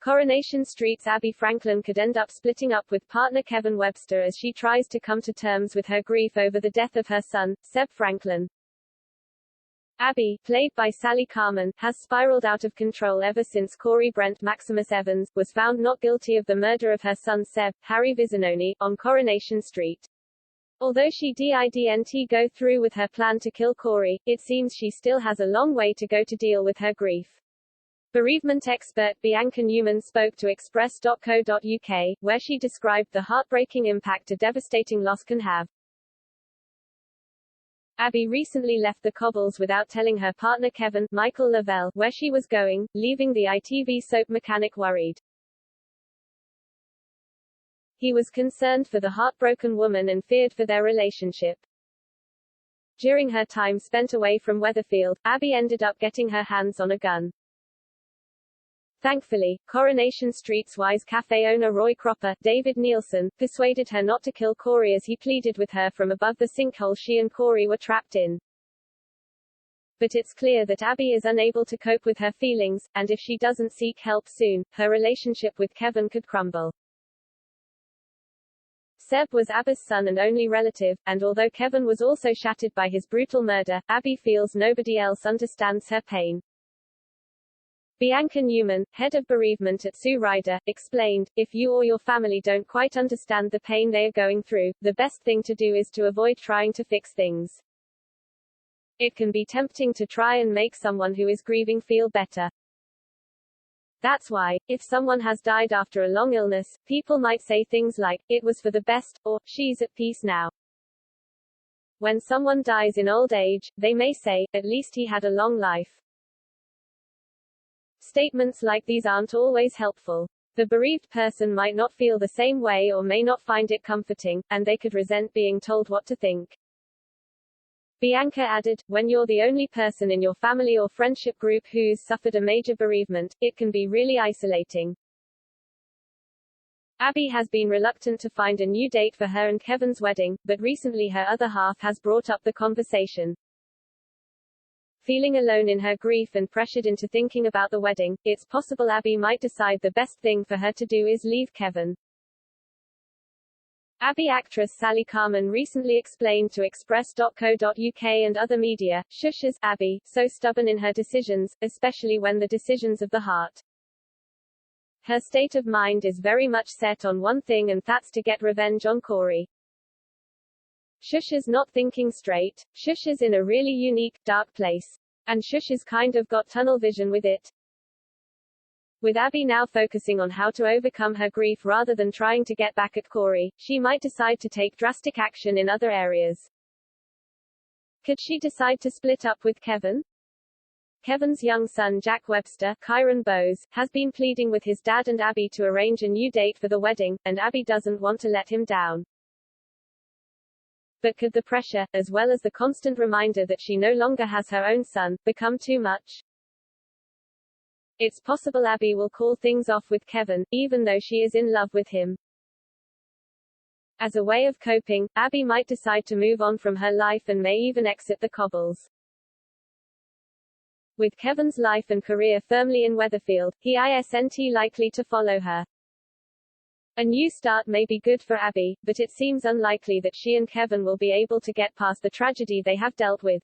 Coronation Street's Abi Franklin could end up splitting up with partner Kevin Webster as she tries to come to terms with her grief over the death of her son, Seb Franklin. Abi, played by Sally Carman, has spiraled out of control ever since Corey Brent Maximus Evans was found not guilty of the murder of her son Seb, Harry Vizinoni, on Coronation Street. Although she didn't go through with her plan to kill Corey, it seems she still has a long way to go to deal with her grief. Bereavement expert Bianca Newman spoke to Express.co.uk, where she described the heartbreaking impact a devastating loss can have. Abi recently left the Cobbles without telling her partner Kevin, Michael Lavelle, where she was going, leaving the ITV soap mechanic worried. He was concerned for the heartbroken woman and feared for their relationship. During her time spent away from Weatherfield, Abi ended up getting her hands on a gun. Thankfully, Coronation Street's Wise Cafe owner Roy Cropper, David Nielsen, persuaded her not to kill Corey as he pleaded with her from above the sinkhole she and Corey were trapped in. But it's clear that Abi is unable to cope with her feelings, and if she doesn't seek help soon, her relationship with Kevin could crumble. Seb was Abi's son and only relative, and although Kevin was also shattered by his brutal murder, Abi feels nobody else understands her pain. Bianca Newman, head of bereavement at Sue Ryder, explained, "If you or your family don't quite understand the pain they are going through, the best thing to do is to avoid trying to fix things. It can be tempting to try and make someone who is grieving feel better. That's why, if someone has died after a long illness, people might say things like, 'It was for the best,' or, 'She's at peace now.' When someone dies in old age, they may say, 'At least he had a long life.' Statements like these aren't always helpful. The bereaved person might not feel the same way or may not find it comforting, and they could resent being told what to think." Bianca added, "When you're the only person in your family or friendship group who's suffered a major bereavement, it can be really isolating." Abi has been reluctant to find a new date for her and Kevin's wedding, but recently her other half has brought up the conversation. Feeling alone in her grief and pressured into thinking about the wedding, it's possible Abi might decide the best thing for her to do is leave Kevin. Abi actress Sally Carman recently explained to Express.co.uk and other media, "Shushes, Abi, so stubborn in her decisions, especially when the decisions of the heart. Her state of mind is very much set on one thing and that's to get revenge on Corey. Shush is not thinking straight. Shush is in a really unique, dark place. And Shush is kind of got tunnel vision with it." With Abi now focusing on how to overcome her grief rather than trying to get back at Corey, she might decide to take drastic action in other areas. Could she decide to split up with Kevin? Kevin's young son Jack Webster, Kyron Bowes, has been pleading with his dad and Abi to arrange a new date for the wedding, and Abi doesn't want to let him down. But could the pressure, as well as the constant reminder that she no longer has her own son, become too much? It's possible Abi will call things off with Kevin, even though she is in love with him. As a way of coping, Abi might decide to move on from her life and may even exit the Cobbles. With Kevin's life and career firmly in Weatherfield, he isn't likely to follow her. A new start may be good for Abi, but it seems unlikely that she and Kevin will be able to get past the tragedy they have dealt with.